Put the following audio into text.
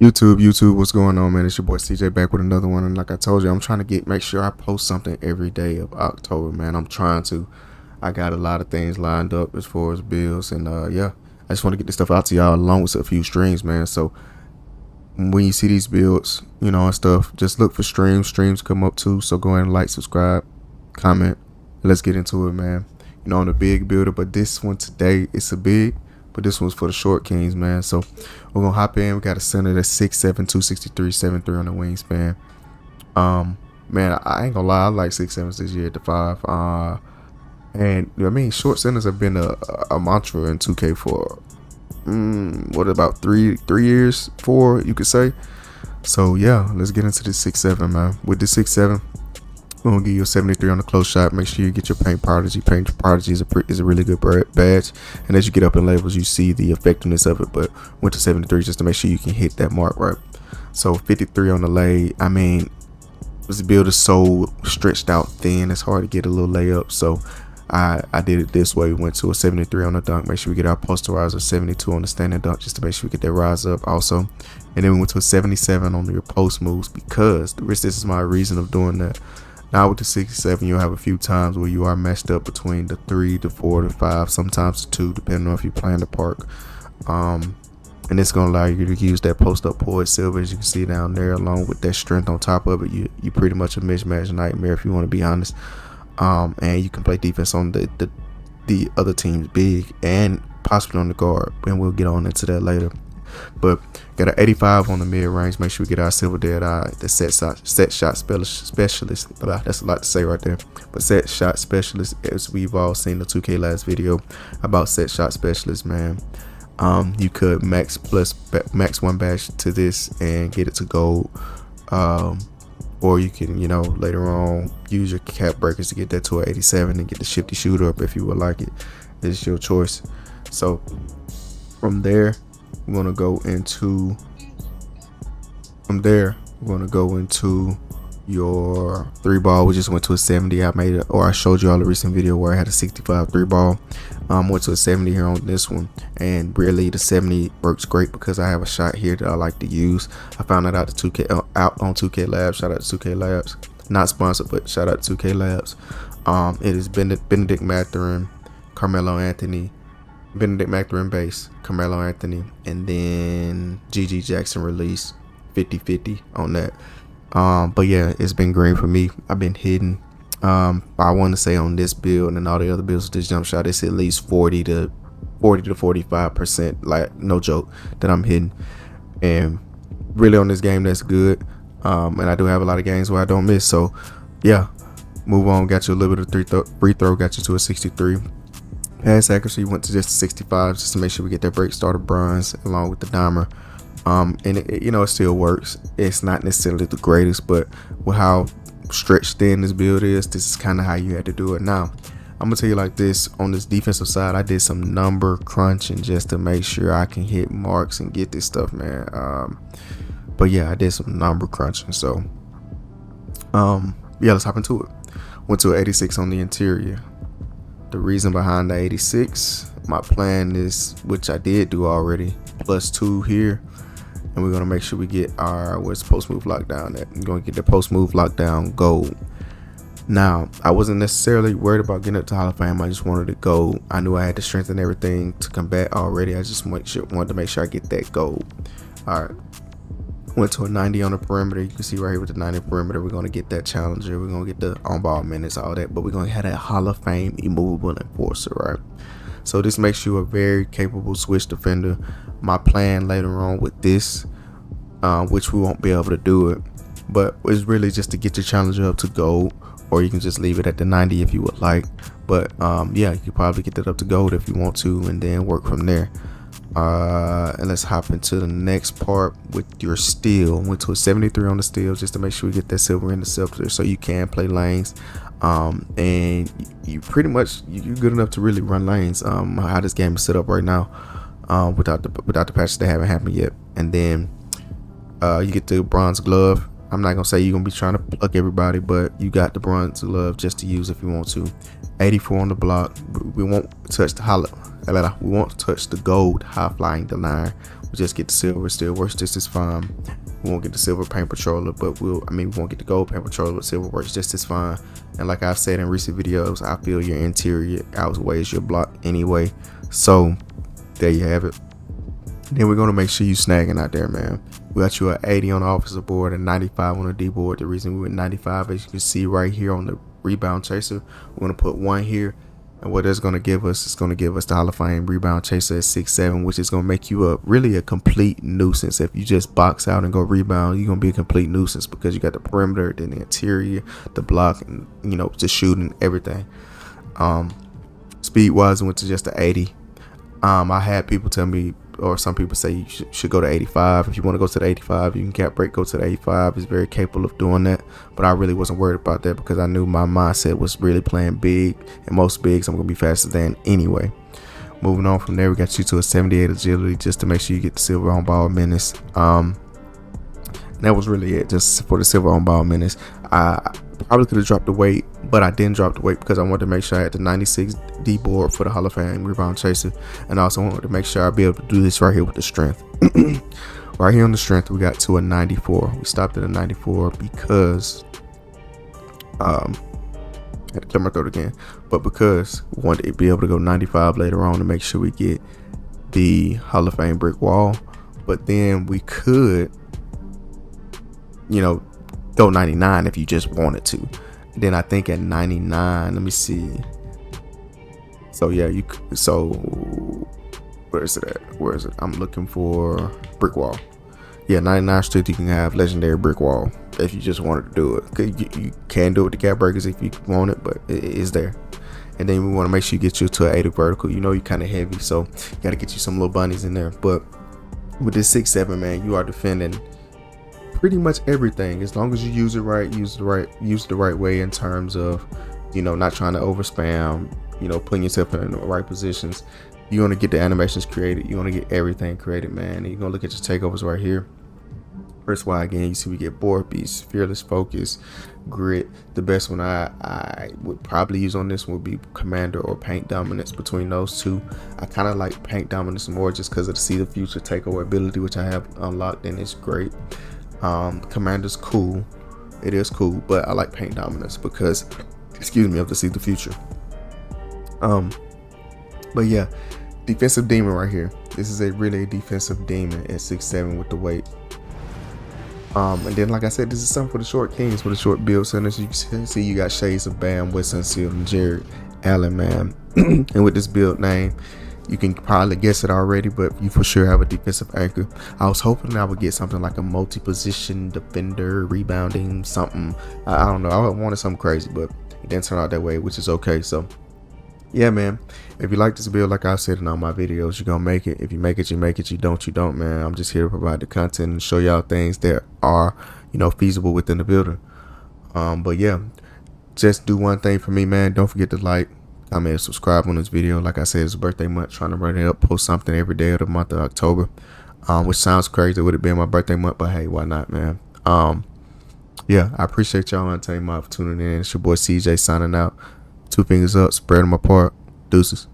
YouTube, what's going on, man? It's your boy CJ back with another one, and like I told you, I'm trying to make sure I post something every day of October, man. I'm trying to. I got a lot of things lined up as far as bills, and yeah, I just want to get this stuff out to y'all along with a few streams, man. So when you see these builds, and stuff, just look for streams. Streams come up too, so go ahead and like, subscribe, comment. Let's get into it, man. On the big builder, but this one today, it's a big. But this one's for the short kings, man. So we're gonna hop in. We got a center that's 6'7", 263, 7'3" on the wingspan. Man, I ain't gonna lie, I like 6'7" this year at the 5. And short centers have been a mantra in 2K for what, about three years, 4, you could say. So yeah, let's get into this 6'7", man. With the 6'7", we're gonna give you a 73 on the close shot. Make sure you get your Paint Prodigy. Paint Prodigy is a really good badge, and as you get up in levels, you see the effectiveness of it. But went to 73 just to make sure you can hit that mark, right? So 53 on the lay. This build is so stretched out thin, it's hard to get a little layup. So I did it this way. We went to a 73 on the dunk. Make sure we get our posterizer. 72 on the standing dunk, just to make sure we get that rise up also. And then we went to a 77 on your post moves, because this is my reason of doing that. Now with the 6'7", you'll have a few times where you are matched up between the 3, the 4, the 5, sometimes the 2, depending on if you're playing the park. And it's gonna allow you to use that post up poise silver, as you can see down there, along with that strength on top of it. You pretty much a mismatch nightmare, if you want to be honest. And you can play defense on the other team's big and possibly on the guard, and we'll get on into that later. But got an 85 on the mid range. Make sure we get our silver dead eye, the set shot specialist. That's a lot to say right there. But set shot specialist, as we've all seen the 2K last video about set shot specialist, man. You could max one badge to this and get it to gold. Or you can, later on use your cap breakers to get that to an 87 and get the shifty shooter up if you would like it. It's your choice. So from there, we're gonna go into your 3-ball. We just went to a 70. I showed you all the recent video where I had a 65 3-ball. Went to a 70 here on this one, and really the 70 works great because I have a shot here that I like to use. I found that out on 2K Labs. Shout out to 2K Labs, not sponsored, but shout out to 2K Labs. It is Benedict Mathurin, Carmelo Anthony, Benedict Mathurin base, Carmelo Anthony, and then GG Jackson release 50-50 on that. But yeah, it's been green for me. I've been hitting. I want to say on this build and all the other builds with this jump shot, it's at least 40 to 45%, like no joke, that I'm hitting. And really on this game, that's good. And I do have a lot of games where I don't miss. So yeah, move on. Got you a little bit of free throw. Got you to a 63. Pass accuracy went to just 65, just to make sure we get that break starter bronze along with the dimer. And it still works. It's not necessarily the greatest, but with how stretched thin this build is, this is kind of how you had to do it. Now I'm gonna tell you like this, on this defensive side, I did some number crunching just to make sure I can hit marks and get this stuff, man. But yeah, I did some number crunching. So yeah, let's hop into it. Went to an 86 on the interior. The reason behind the 86, my plan is, which I did do already, +2 here. And we're going to make sure we get our, where's the post move lockdown at? I'm going to get the post move lockdown gold. Now, I wasn't necessarily worried about getting up to Hall of Fame. I just wanted to go. I knew I had the strength and everything to combat already. I just wanted to make sure I get that gold. All right. Went to a 90 on the perimeter. You can see right here with the 90 perimeter, we're going to get that challenger. We're going to get the on-ball minutes, all that. But we're going to have that Hall of Fame immovable enforcer, right? So this makes you a very capable switch defender. My plan later on with this, which we won't be able to do it, but it's really just to get your challenger up to gold, or you can just leave it at the 90 if you would like. But yeah, you could probably get that up to gold if you want to, and then work from there. And let's hop into the next part with your steal. Went to a 73 on the steal just to make sure we get that silver interceptor so you can play lanes. And you pretty much, you're good enough to really run lanes. How this game is set up right now, without the patches that haven't happened yet. And then you get the bronze glove. I'm not gonna say you're gonna be trying to pluck everybody, but you got the bronze glove just to use if you want to. 84 on the block. We won't touch the we won't touch the gold high flying denier. We just get the silver. It still works just as fine. We won't get the silver paint patroller, but we won't get the gold paint patroller, but silver works just as fine. And like I've said in recent videos, I feel your interior outweighs your block anyway. So there you have it. Then we're gonna make sure you snagging out there, man. We got you an 80 on the officer board and 95 on the D board. The reason we went 95, as you can see right here on the rebound chaser, we're gonna put 1 here. And what that's going to give us is going to give us the Hall of Fame rebound chaser at 6'7", which is going to make you really a complete nuisance. If you just box out and go rebound, you're going to be a complete nuisance because you got the perimeter, then the interior, the block, and the shooting, everything. Speed wise, I went to just the 80. I had people tell me, or some people say you should go to 85. If you want to go to the 85, you can cap break, go to the 85. It's very capable of doing that. But I really wasn't worried about that because I knew my mindset was really playing big. And most bigs, I'm going to be faster than anyway. Moving on from there, we got you to a 78 agility just to make sure you get the silver on ball menace. That was really it, just for the silver on ball menace. I probably could have dropped the weight, but I didn't drop the weight because I wanted to make sure I had the 96 D board for the Hall of Fame rebound chaser, and I also wanted to make sure I'd be able to do this right here with the strength. Right here on the strength, we got to a 94. We stopped at a 94 because I had to clear my throat again, but because we wanted to be able to go 95 later on to make sure we get the Hall of Fame brick wall. But then we could, go 99 if you just wanted to. Then I think at 99, let me see. So yeah, where is it at? Where is it? I'm looking for brick wall. Yeah, 99 strength, you can have legendary brick wall if you just wanted to do it. You can do it with the cap breakers if you want it, but it is there. And then we want to make sure you get you to an 80 vertical. You're kind of heavy, so you got to get you some little bunnies in there. But with this 6'7", man, you are defending pretty much everything as long as you use it right, use the right way in terms of not trying to overspam, putting yourself in the right positions. You want to get the animations created, you want to get everything created, man. And you're gonna look at your takeovers right here. First one again, you see we get board beast, fearless focus, grit. The best one I would probably use on this would be commander or paint dominance. Between those two, I kind of like paint dominance more just because of the see the future takeover ability, which I have unlocked, and it's great. Commander's cool, it is cool, but I like paint dominance because of the see the future. But yeah, defensive demon right here. This is a really defensive demon at 6'7" with the weight. And then like I said, this is something for the short kings, for the short build. So as you can see, you got shades of Bam, Weston Seal, and Jared Allen, man. And with this build name, you can probably guess it already, but you for sure have a defensive anchor. I was hoping I would get something like a multi-position defender, rebounding, something. I don't know. I wanted something crazy, but it didn't turn out that way, which is okay. So yeah, man, if you like this build, like I said in all my videos, you're gonna make it. If you make it, you make it. You don't, man. I'm just here to provide the content and show y'all things that are feasible within the builder. But yeah, just do one thing for me, man. Don't forget to like, comment, and subscribe on this video. Like I said, it's birthday month, trying to run it up, post something every day of the month of October, which sounds crazy with it being my birthday month, but hey, why not, man? Yeah, I appreciate y'all entertaining my for tuning in. It's your boy CJ signing out. 2 fingers up, spread them apart. Deuces.